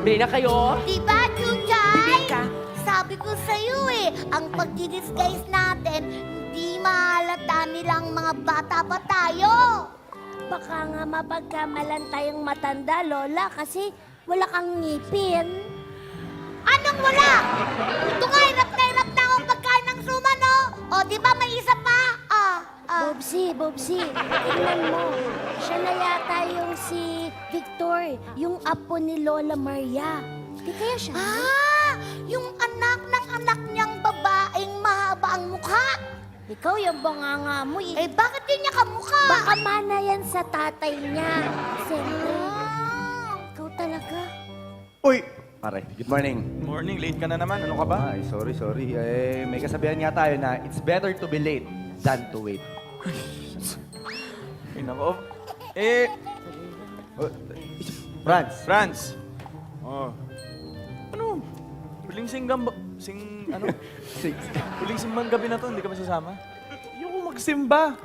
Bili na kayo. Diba, Chuchay? Bibingka. Sabi ko sa'yo ang pag-disguise natin, hindi mahalata nilang mga bata pa tayo. Baka nga mapagkamalan tayong matanda, Lola, kasi wala kang ngipin. Anong wala? Ito nga, hirap na akong pagkain ng suman, no? O, di ba may isa pa? Bobsy, tingnan mo. Siya na yata yung si Victor, yung apo ni Lola Maria. Di kaya siya? Yung anak ng anak niyang babaeng mahaba ang mukha. Ikaw yung banganga mo eh. Eh, bakit yun niya kamukha? Baka mana yan sa tatay niya. Siyempre, ikaw talaga. Uy! Pare, good morning. Morning, late ka na naman. Ano ka ba? Ay, sorry. Eh, may kasabihan nga tayo na it's better to be late than to wait. Ay, nako. Oh, Franz. Franz. Oh. Ano? Huling Huling simbang gabi na to, hindi ka masasama? Yung magsimba.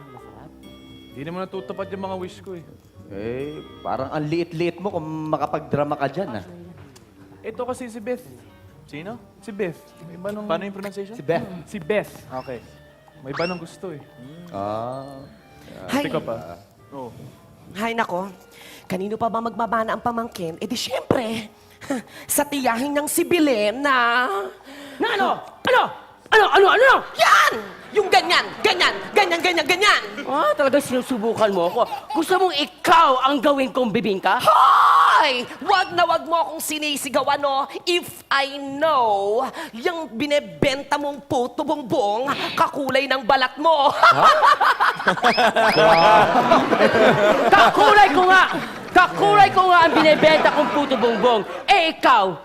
Hindi naman natutupad yung mga wish ko eh. Eh, parang ang liit-liit mo kung makapag-drama ka dyan, ah. Ito kasi si Beth. Sino? Si Beth. May iba nung... Paano yung pronunciation? Si Beth. Si Beth. Okay. May iba nung gusto eh. Ah. Pati ka pa. Oh. Hay nako, kanino pa ba magmamana ang pamangkin? Eh di syempre, sa tiyahin ng si Belen na... Na ano? Ano? Yan! Yung ganyan! Ah, talaga sinusubukan mo ako. Gusto mong ikaw ang gawin kong bibingka? Hoy! Wag mo akong sinisigawan, no? If I know, yung binebenta mong puto bongbong, kakulay ng balat mo. Kakulay ko nga ang binebenta kong puto bongbong. Eh ikaw,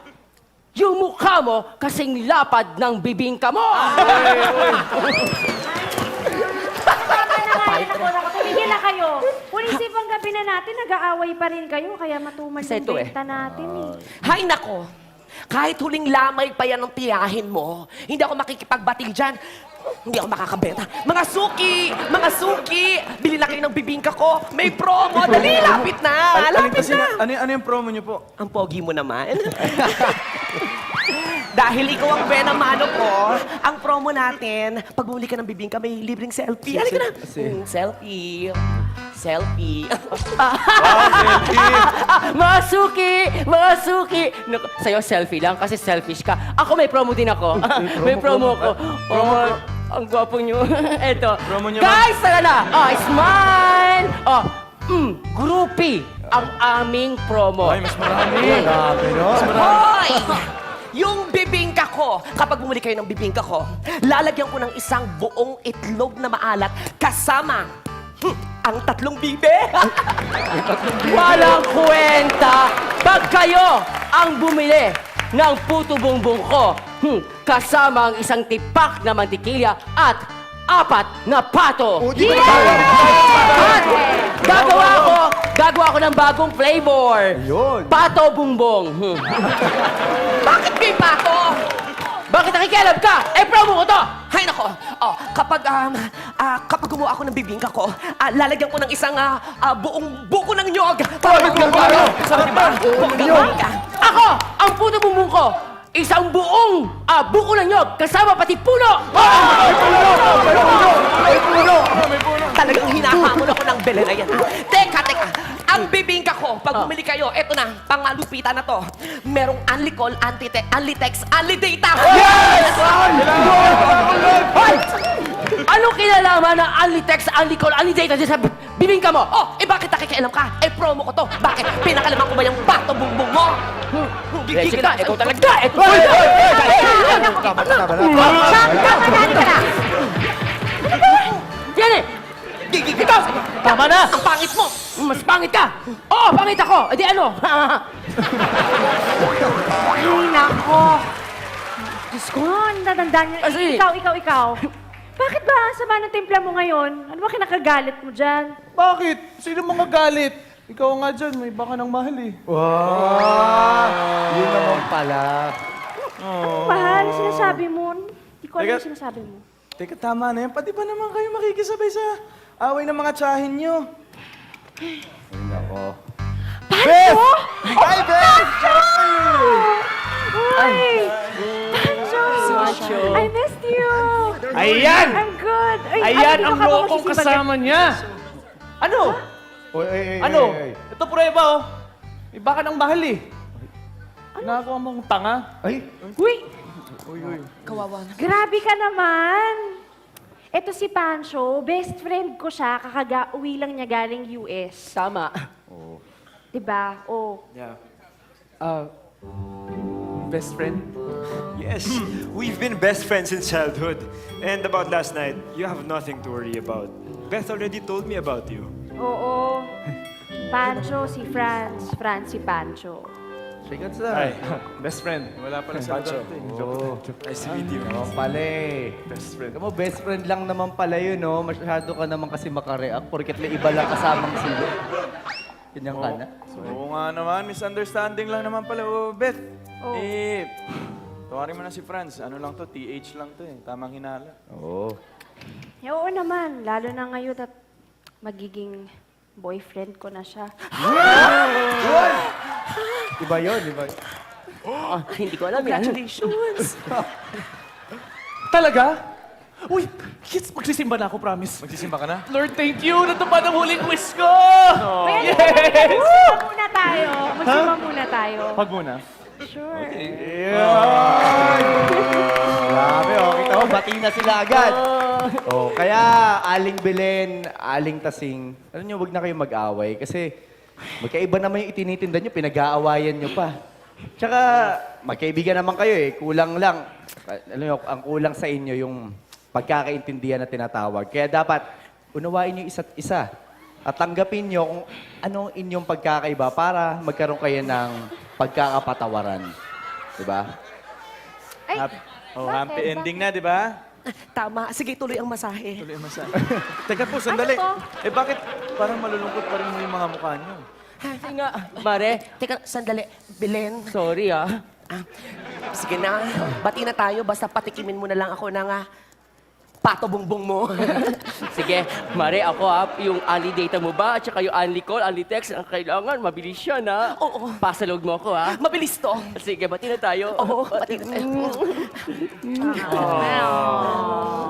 yung mukha mo kasing lapad ng bibingka mo. Tumigil na kayo. Punisipang gabi na natin, nag-aaway pa rin kayo, kaya matumal Kasi yung ito benta natin eh. Hay nako, kahit huling lamay pa yan ang tiyahin mo, hindi ako makikipagbating dyan. Hindi ako makakabenta. Mga suki, bili na kayo ng bibingka ko. May promo, dali, lapit na. Ano yung promo niyo po? Ang pogi mo naman. Dahil ikaw ang buena mano ko, ang promo natin, pag bumili ka ng bibingka, may libreng selfie. Halika na. Selfie. Mga suki! Naku, sa'yo selfie lang kasi selfish ka. Ako may promo din ako. May promo ko. Oh, ang gwapo nyo. Eto. Promo nyo, Guys, tara na! Smile! Groupie ang aming promo. Ay, mas marami. Hoy! Yung bibingka ko, kapag bumili kayo ng bibingka ko, lalagyan ko ng isang buong itlog na maalat kasama ang 3 bibe. Walang kwenta pag kayo ang bumili ng puto bongbong ko kasama ang isang tipak na mantikilya at 4 na pato. At gagawa ko ng bagong flavor. Ayun. Pato bongbong. Bakit may pato? Bakit nakikialam ka? Eh, promo ko to! Hay nako, kapag gumawa ako ng bibingka ko, lalagyan ko ng isang buong buko ng nyog. Sabi ba? Ako, ang puto bongbong ko, isang buong buko ng nyog, kasama pati puno! Talagang hinahamon ako ng belen na yan. Teka. Ang bibingka ko, pag bumili kayo, eto na, pangalupitan na to. Merong unli call, unli text, unli data. Yes! Hoy! Anong kinalaman ng unli text, unli call, unli data sa bibingka mo? Bakit nakikialam ka? Promo ko to. Bakit? Pinakalaman ko ba yung bato bumbong mo? Jessica, ikaw talaga! Tama na. Yan eh! Ikaw! Tama na! Ang pangit mo! Mas pangit ka! Oo, pangit ako! E di ano? Ay, nako. Diyos ko, natandaan niyo. Kasi- Ikaw. Bakit ba ang sama ng timpla mo ngayon? Ano ba kinakagalit mo dyan? Bakit? Sino mga galit? Ikaw nga dyan, may baka ng mahal eh. Yun naman pala. Mahal, sinasabi mo. Hindi ko alam Teka. yung sinasabi mo. Teka, tama na yan. Pati ba naman kayo makikisabay sa away ng mga tsahin nyo? Ay, nako. Paano? Hi, Beth! Ayan! I'm good. Ay, Ayan dito ang ka ba lokong magsisibagat? kasama niya! Ano? Oy, Ano? Ito prueba, oh. Iba ka ng mahal, eh. Nakakuha mong tanga. Ay, Uy, Kawawa na. grabe ka naman. Ito si Pancho, best friend ko siya, kakagauwi lang niya galing US. Tama. Diba? Oh. Best friend? Yes, we've been best friends since childhood. And about last night, you have nothing to worry about. Beth already told me about you. Oo. Pancho si Franz, Franz si Pancho. shake hands na. Ay, best friend. Wala pala sa Pancho. lugar to, eh. Oo. Nice to meet you. Naman pala eh. Best friend. Alam mo, best friend lang naman pala yun, no? Masyado ka naman kasi makareact porket may iba lang kasamang sila. Ganyan ka na. Oo nga naman, misunderstanding lang naman pala. Oh, Beth. Oh. Tawarin mo na si Franz. Ano lang to, TH lang to eh. Tamang hinala. Oo. Oo naman, lalo na ngayon at magiging boyfriend ko na siya. Iba yun, iba. Hindi ko alam yan. Congratulations! Talaga? Uy, kids, magsisimba na ako, promise. Magsisimba ka na? Lord, thank you! Natupad ang huling wish ko! Yes! Magsimba muna tayo. Magsimba muna tayo. Pag muna. Sure. Grabe, oh. Kita mo, bati na sila agad. Oh, kaya Aling Belen, Aling Tasing, alam niyo, wag na kayo mag-away kasi magkaiba naman yung itinitinda niyo, pinag-aawayan niyo pa. Tsaka, magkaibigan naman kayo eh, kulang lang. Alam niyo, ang kulang sa inyo yung pagkakaintindihan na tinatawag. Kaya dapat, unawain niyo isa't isa. At tanggapin niyo kung anong inyong pagkakaiba para magkaroon kayo ng pagkakapatawaran. Diba? Ay, Happy bakit? ending na, di ba? Tama. Sige, tuloy ang masahe. Tuloy ang masa. Teka po, sandali. Ano Eh bakit parang malulungkot pa rin mo yung mga mukha niyo? Kasi nga, Mare, Teka, sandali. Belen. sorry ah. Sige na. Bati na tayo. Basta patikimin mo na lang ako ng pato bongbong mo. Sige, Mare, ako yung only data mo ba? At saka yung only call, only text, ang kailangan, mabilis yan ha. Oo. Pasalog mo ako ha. Mabilis to. Sige, bati na tayo. Oo, bati na tayo.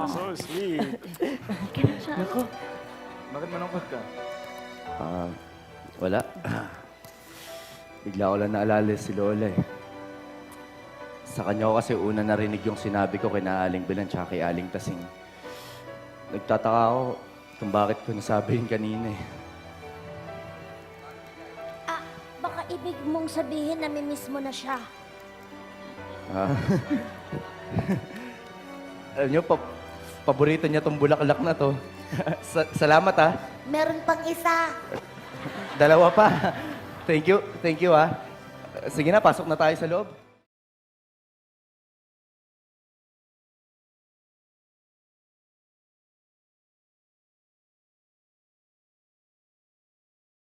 So sweet. Bakit malungkot ka? Wala. Bigla ko lang naalala si Lola eh. Sa kanya ko kasi una narinig yung sinabi ko kay Aling Belen tsaka kay Aling Tasing. Nagtataka ako kung bakit ko nasabi yun kanina eh. Ah, baka ibig mong sabihin na mimiss mo na siya. Ah. Alam niyo, paborito niya tong bulaklak na to. Salamat ah. Meron pang isa. Dalawa pa. Thank you ah. Sige na, pasok na tayo sa loob.